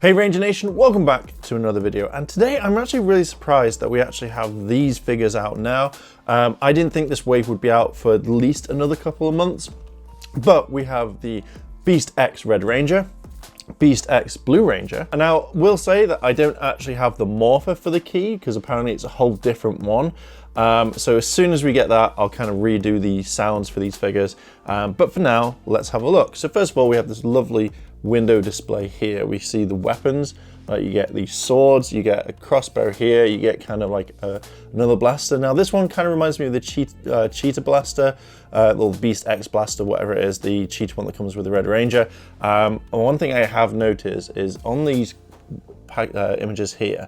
Hey Ranger Nation, welcome back to another video, and today I'm actually really surprised that we actually have these figures out now. I didn't think this wave would be out for at least another couple of months, but we have the Beast X Red Ranger, Beast X Blue Ranger, and now we'll say that I don't actually have the morpher for the key because apparently it's a whole different one. So as soon as we get that, I'll kind of redo the sounds for these figures, but for now, let's have a look. So first of all, we have this lovely window display here. We see the weapons, you get these swords, you get a crossbow here, you get kind of like another blaster. Now this one kind of reminds me of the cheetah blaster, or Beast X blaster, whatever it is, the cheetah one that comes with the Red Ranger. And one thing I have noticed is on these images here,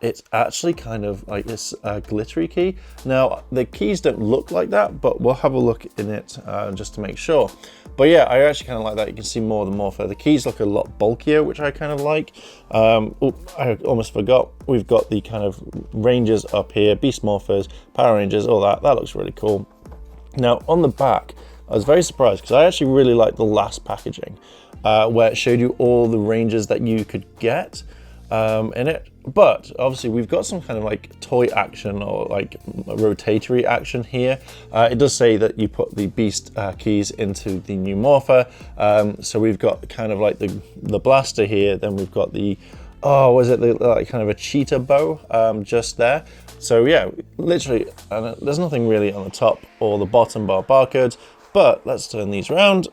it's actually kind of like this glittery key. Now the keys don't look like that, but we'll have a look in it just to make sure. But yeah, I actually kind of like that. You can see more of the morpher. The keys look a lot bulkier, which I kind of like. Oh, I almost forgot. We've got the kind of Rangers up here, Beast Morphers, Power Rangers, all that. That looks really cool. Now on the back, I was very surprised because I actually really like the last packaging where it showed you all the Rangers that you could get in it. But obviously we've got some kind of like toy action or like rotatory action here. It does say that you put the Beast keys into the new morpher. So we've got kind of like the blaster here, then we've got the, oh, was it like kind of a cheetah bow just there. So yeah, literally, there's nothing really on the top or the bottom bar barcodes, but let's turn these around.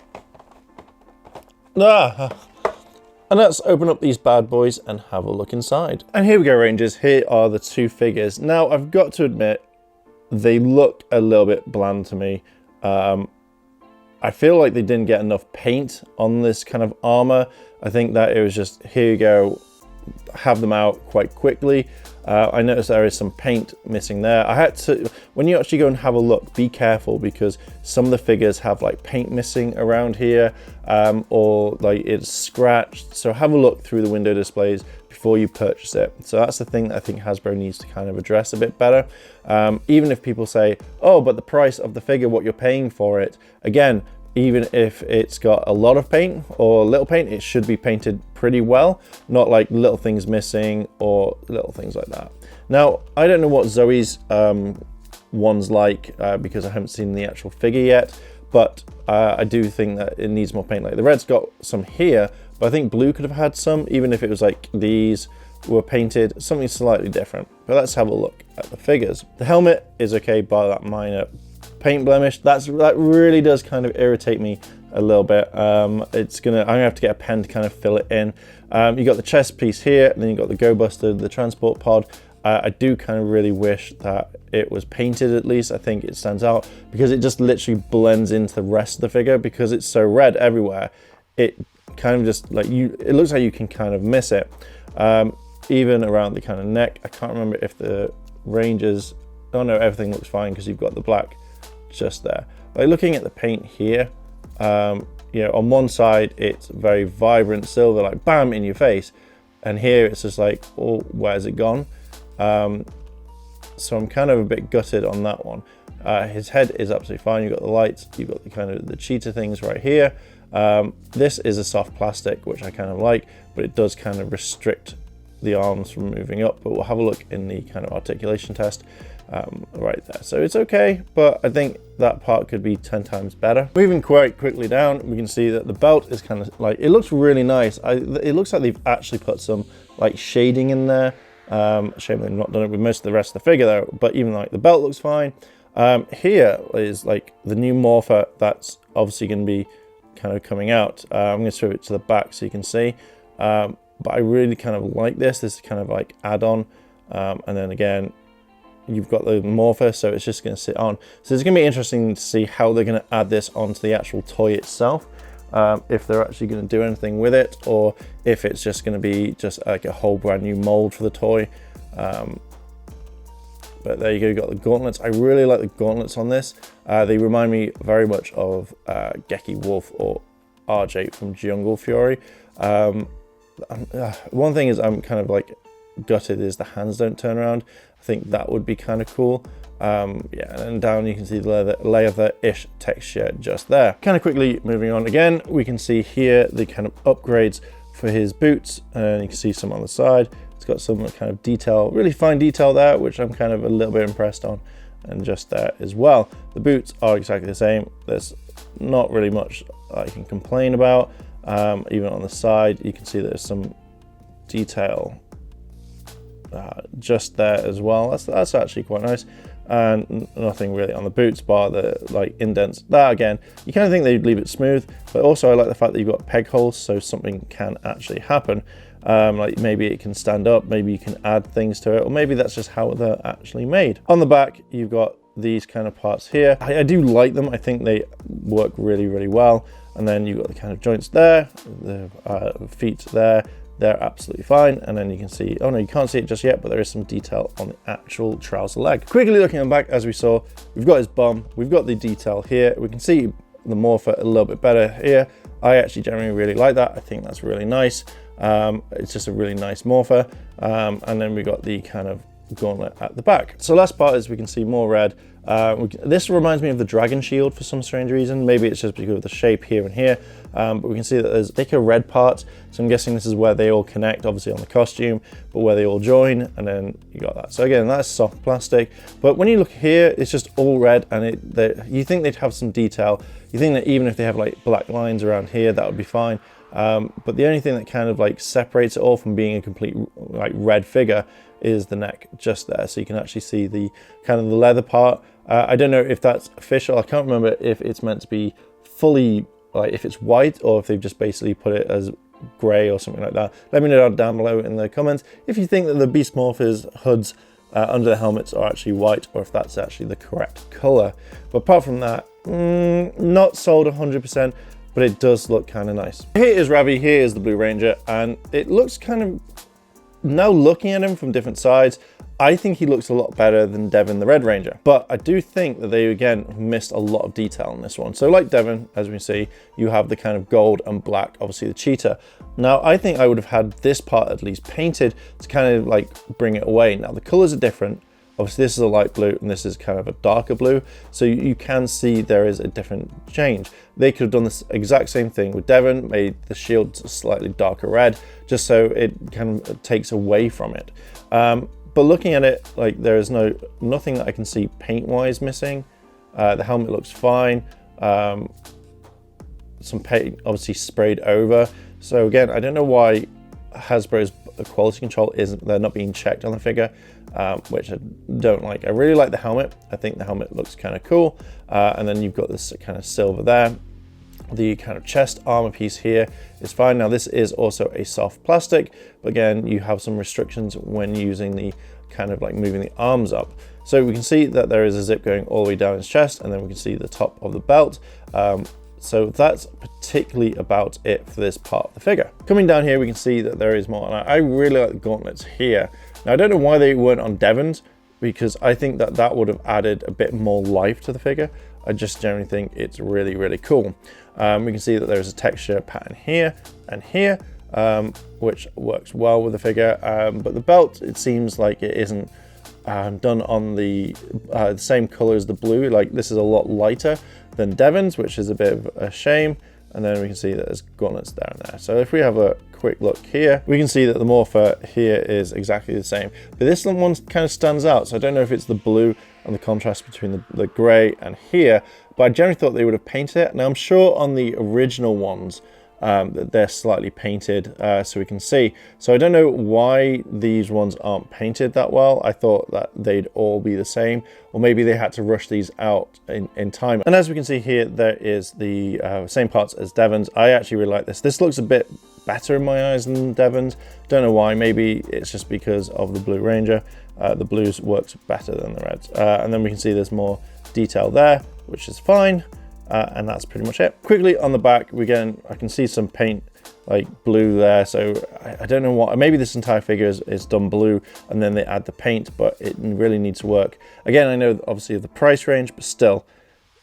And let's open up these bad boys and have a look inside. And here we go, Rangers. Here are the two figures. Now, I've got to admit, they look a little bit bland to me. I feel like they didn't get enough paint on this kind of armor. I think that it was just, here you go, have them out quite quickly. I noticed there is some paint missing there. I had to, when you actually go and have a look, be careful because some of the figures have like paint missing around here, or like it's scratched. So have a look through the window displays before you purchase it. So that's the thing that I think Hasbro needs to kind of address a bit better. Even if people say, oh, but the price of the figure, what you're paying for it, again, even if it's got a lot of paint or little paint, it should be painted pretty well, not like little things missing or little things like that. Now, I don't know what Zoe's one's like because I haven't seen the actual figure yet, but I do think that it needs more paint. Like the red's got some here, but I think blue could have had some, even if it was like these were painted something slightly different. But let's have a look at the figures. The helmet is okay by that minor paint blemish. That really does kind of irritate me a little bit. I'm gonna have to get a pen to kind of fill it in. You got the chest piece here, and then you got the Go Buster, the transport pod. I do kind of really wish that it was painted at least. I think it stands out because it just literally blends into the rest of the figure because it's so red everywhere. It kind of just like it looks like you can kind of miss it. Even around the kind of neck. I can't remember if the Rangers, oh no, everything looks fine because you've got the black just there. Like looking at the paint here, you know, on one side it's very vibrant silver, like bam in your face, and here it's just like, oh, where's it gone? So I'm kind of a bit gutted on that one. His head is absolutely fine. You've got the lights, you've got the kind of the cheetah things right here. This is a soft plastic, which I kind of like, but it does kind of restrict the arms from moving up. But we'll have a look in the kind of articulation test right there. So it's okay, but I think that part could be 10 times better. Moving quite quickly down, we can see that the belt is kind of like, it looks really nice. It looks like they've actually put some like shading in there. Shame they've not done it with most of the rest of the figure though, but even like the belt looks fine. Here is like the new morpher that's obviously going to be kind of coming out. I'm going to throw it to the back so you can see. But I really kind of like this. This is kind of like add-on. And then again, you've got the morpher, so it's just going to sit on. So it's going to be interesting to see how they're going to add this onto the actual toy itself. If they're actually going to do anything with it, or if it's just going to be just like a whole brand new mold for the toy. But there you go, you got the gauntlets. I really like the gauntlets on this. They remind me very much of Geki Wolf or RJ from Jungle Fury. One thing is I'm kind of like gutted is the hands don't turn around. I think that would be kind of cool. Yeah, and then down you can see the leather-ish texture just there. Kind of quickly moving on again, we can see here the kind of upgrades for his boots, and you can see some on the side. It's got some kind of detail, really fine detail there, which I'm kind of a little bit impressed on, and just there as well. The boots are exactly the same. There's not really much I can complain about. Even on the side, you can see there's some detail just there as well. That's actually quite nice. And nothing really on the boots bar the like indents. That again, you kind of think they'd leave it smooth, but also I like the fact that you've got peg holes, so something can actually happen. Like maybe it can stand up, maybe you can add things to it, or maybe that's just how they're actually made. On the back, you've got these kind of parts here. I do like them. I think they work really, really well. And then you've got the kind of joints there, the feet there. They're absolutely fine. And then you can see, oh no, you can't see it just yet, but there is some detail on the actual trouser leg. Quickly looking at the back, as we saw, we've got his bum, we've got the detail here. We can see the Morpher a little bit better here. I actually generally really like that. I think that's really nice. It's just a really nice Morpher. And then we got the kind of gauntlet at the back. So last part is we can see more red. This reminds me of the dragon shield for some strange reason. Maybe it's just because of the shape here and here, but we can see that there's thicker red parts. So I'm guessing this is where they all connect, obviously on the costume, but where they all join, and then you got that. So again, that's soft plastic. But when you look here, it's just all red, and you think they'd have some detail. You think that even if they have like black lines around here, that would be fine. But the only thing that kind of like separates it all from being a complete like red figure is the neck just there. So you can actually see the kind of the leather part. I don't know if that's official. I can't remember if it's meant to be fully, like if it's white or if they've just basically put it as gray or something like that. Let me know down below in the comments if you think that the Beast Morphers hoods under the helmets are actually white, or if that's actually the correct color. But apart from that, not sold 100%, but it does look kind of nice. Here is Ravi, here is the Blue Ranger, and it looks kind of, now looking at him from different sides, I think he looks a lot better than Devon the Red Ranger. But I do think that they, again, missed a lot of detail in this one. So like Devon, as we see, you have the kind of gold and black, obviously the cheetah. Now, I think I would have had this part at least painted to kind of like bring it away. Now, the colors are different. Obviously, this is a light blue and this is kind of a darker blue. So you can see there is a different change. They could have done this exact same thing with Devon, made the shield slightly darker red, just so it kind of takes away from it. But looking at it, like there is nothing that I can see paint-wise missing. The helmet looks fine. Some paint obviously sprayed over. So again, I don't know why Hasbro's quality control they're not being checked on the figure, which I don't like. I really like the helmet. I think the helmet looks kind of cool. And then you've got this kind of silver there. The kind of chest armor piece here is fine. Now this is also a soft plastic, but again, you have some restrictions when using the kind of like moving the arms up. So we can see that there is a zip going all the way down his chest, and then we can see the top of the belt. So that's particularly about it for this part of the figure. Coming down here, we can see that there is more. And I really like the gauntlets here. Now, I don't know why they weren't on Devon's, because I think that that would have added a bit more life to the figure. I just generally think it's really, really cool. We can see that there's a texture pattern here and here, which works well with the figure. But the belt, it seems like it isn't done on the same color as the blue. Like this is a lot lighter than Devon's, which is a bit of a shame. And then we can see that there's gauntlets there and there. So if we have a quick look here, we can see that the Morpher here is exactly the same. But this one kind of stands out. So I don't know if it's the blue and the contrast between the gray and here, but I generally thought they would have painted it. Now I'm sure on the original ones that they're slightly painted so we can see. So I don't know why these ones aren't painted that well. I thought that they'd all be the same, or maybe they had to rush these out in time. And as we can see here, there is the same parts as Devon's. I actually really like this. This looks a bit better in my eyes than Devon's. Don't know why. Maybe it's just because of the Blue Ranger. The blues works better than the reds. And then we can see there's more detail there, which is fine. And that's pretty much it. Quickly on the back, I can see some paint like blue there. So I don't know what, maybe this entire figure is done blue and then they add the paint, but it really needs to work. Again, I know obviously of the price range, but still,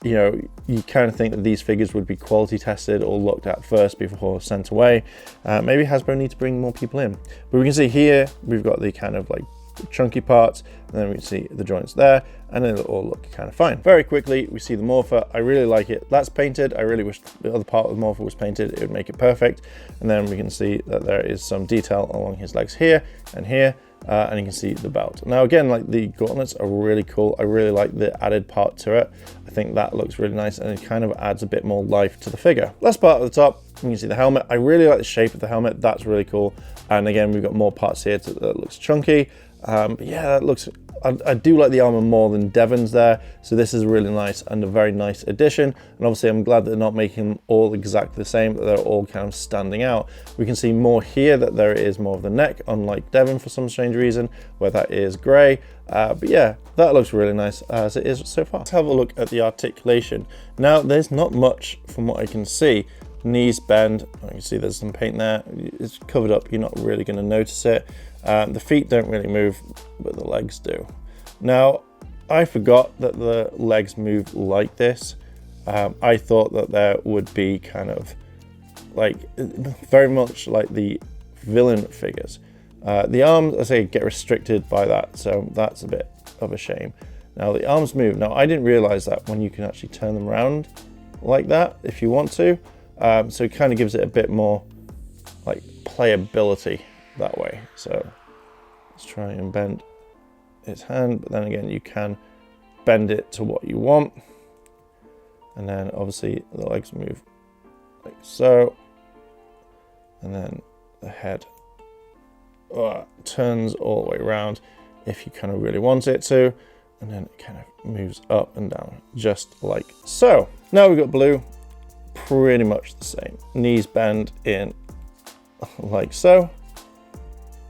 you know, you kind of think that these figures would be quality tested or looked at first before sent away. Maybe Hasbro need to bring more people in. But we can see here, we've got the kind of like chunky parts, and then we can see the joints there, and it'll all look kind of fine. Very quickly, we see the Morpher. I really like it. That's painted. I really wish the other part of the Morpher was painted. It would make it perfect. And then we can see that there is some detail along his legs here and here, and you can see the belt. Now again, like, the gauntlets are really cool. I really like the added part to it. I think that looks really nice, and it kind of adds a bit more life to the figure. Last part at the top, you can see the helmet. I really like the shape of the helmet. That's really cool. And again, we've got more parts here that looks chunky. But yeah, that looks, I do like the armor more than Devon's there. So this is really nice and a very nice addition. And obviously I'm glad that they're not making them all exactly the same, that they're all kind of standing out. We can see more here that there is more of the neck, unlike Devon for some strange reason, where that is gray. But yeah, that looks really nice as it is so far. Let's have a look at the articulation. Now, there's not much from what I can see. Knees bend, you can see there's some paint there. It's covered up, you're not really going to notice it. The feet don't really move, but the legs do. Now, I forgot that the legs move like this. I thought that there would be kind of like, very much like the villain figures. The arms, I say, get restricted by that, so that's a bit of a shame. Now, the arms move. Now, I didn't realize that when you can actually turn them around like that, if you want to. So it kind of gives it a bit more like playability that way. So let's try and bend its hand, but then again, you can bend it to what you want. And then obviously the legs move like so. And then the head turns all the way around if you kind of really want it to. And then it kind of moves up and down just like so. Now we've got Blue. Pretty much the same. Knees bend in like so.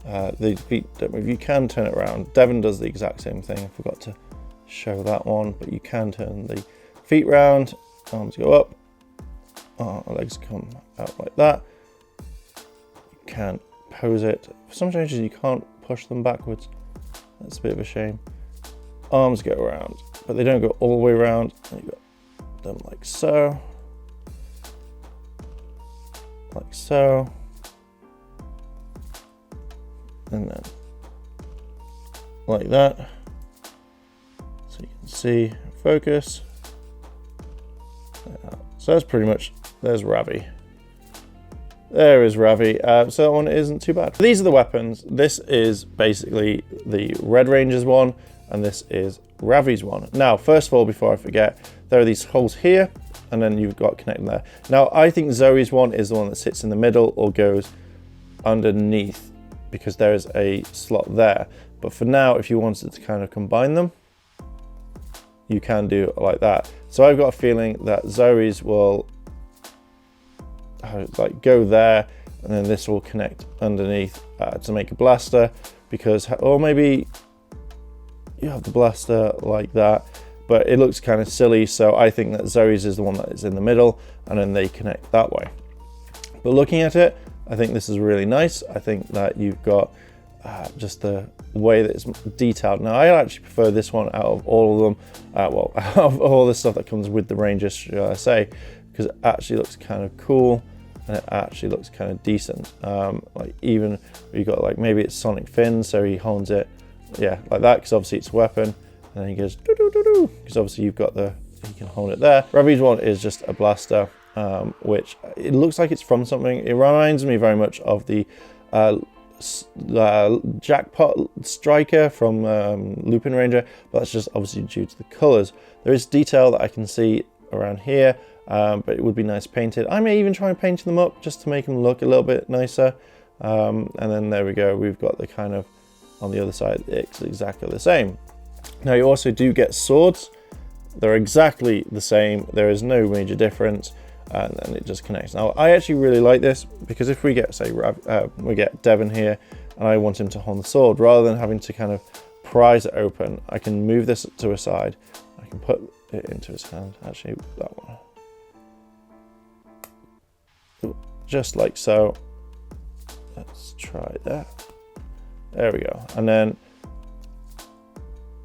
The feet don't move. You can turn it around. Devon does the exact same thing. I forgot to show that one, but you can turn the feet round. Arms go up. Legs come out like that. You can pose it. For some changes, you can't push them backwards. That's a bit of a shame. Arms go around, but they don't go all the way around. You got them like so. Like so, and then like that, so you can see, focus. So that's pretty much, there's Ravi. There is Ravi. So that one isn't too bad. These are the weapons. This is basically the Red Ranger's one, and this is Ravi's one. Now, first of all, before I forget, there are these holes here, and then you've got connecting there. Now, I think Zoe's one is the one that sits in the middle or goes underneath, because there is a slot there. But for now, if you wanted to kind of combine them, you can do it like that. So I've got a feeling that Zoe's will like go there, and then this will connect underneath to make a blaster, because, or maybe you have the blaster like that, but it looks kind of silly. So I think that Zoe's is the one that is in the middle, and then they connect that way. But looking at it, I think this is really nice. I think that you've got just the way that it's detailed. Now, I actually prefer this one out of all of them. Well, out of all the stuff that comes with the Rangers, should I say, because it actually looks kind of cool, and it actually looks kind of decent. Like even you got like, maybe it's sonic fins, so he holds it, yeah, like that, because obviously it's a weapon. And then he goes doo doo doo doo, because obviously you've got the, you can hold it there. Ravi's one is just a blaster, which it looks like it's from something. It reminds me very much of the jackpot striker from Lupin Ranger, but that's just obviously due to the colors. There is detail that I can see around here, but it would be nice painted. I may even try and paint them up just to make them look a little bit nicer. And then there we go, we've got the kind of, on the other side, it's exactly the same. Now, you also do get swords. They're exactly the same. There is no major difference, and then it just connects. Now, I actually really like this, because if we get, say, we get Devon here, and I want him to hold the sword, rather than having to kind of prise it open, I can move this to a side. I can put it into his hand. Actually, that one. Just like so. Let's try that. There we go. And then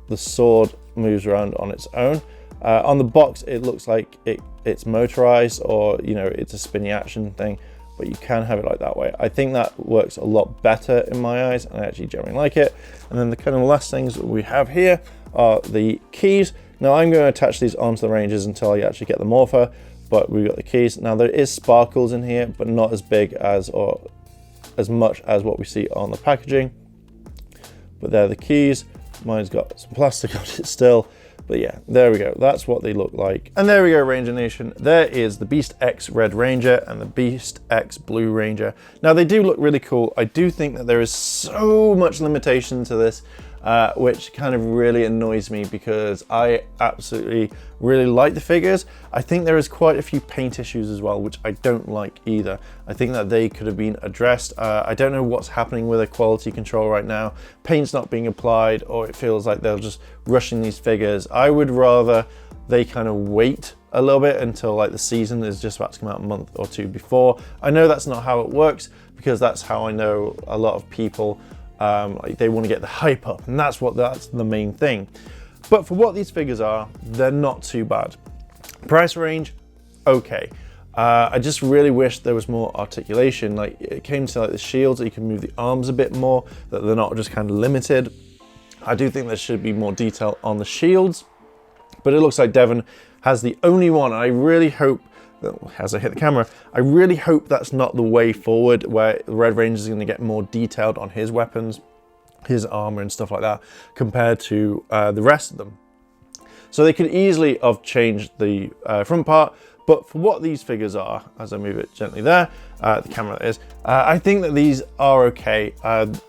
the sword moves around on its own. On the box, it looks like it's motorized, or, you know, it's a spinny action thing. but you can have it like that way. I think that works a lot better in my eyes, and I actually generally like it. And then the kind of last things that we have here are the keys. Now I'm going to attach these onto the ranges until I actually get the morpher, but we've got the keys. Now there is sparkles in here, but not as big as or as much as what we see on the packaging. But they're the keys. Mine's got some plastic on it still. But yeah, there we go. That's what they look like. And there we go, Ranger Nation. There is the Beast X Red Ranger and the Beast X Blue Ranger. Now they do look really cool. I do think that there is so much limitation to this, which kind of really annoys me because I absolutely really like the figures. I think there is quite a few paint issues as well, which I don't like either. I think that they could have been addressed. I don't know what's happening with the quality control right now. Paint's not being applied, or it feels like they're just rushing these figures. I would rather they kind of wait a little bit until like the season is just about to come out a month or two before. I know that's not how it works, because that's how I know a lot of people like they want to get the hype up, and that's the main thing. But for what these figures are, they're not too bad. Price range, okay. I just really wish there was more articulation. Like it came to like the shields, that you can move the arms a bit more, that they're not just kind of limited. I do think there should be more detail on the shields, but it looks like Devon has the only one. And I really hope that, as I hit the camera, I really hope that's not the way forward, where the Red Ranger is going to get more detailed on his weapons, his armor and stuff like that, compared to the rest of them. So they could easily have changed the front part, but for what these figures are, as I move it gently there, the camera is, I think that these are okay.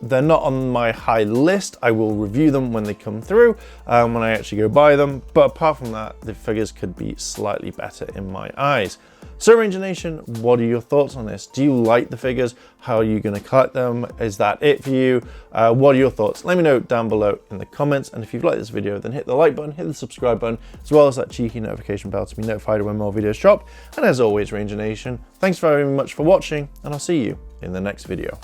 They're not on my high list. I will review them when they come through, when I actually go buy them. But apart from that, the figures could be slightly better in my eyes. So Ranger Nation, what are your thoughts on this? Do you like the figures? How are you going to collect them? Is that it for you? What are your thoughts? Let me know down below in the comments. And if you've liked this video, then hit the like button, hit the subscribe button, as well as that cheeky notification bell to be notified when more videos drop. And as always, Ranger Nation, thanks very much for watching, and I'll see you in the next video.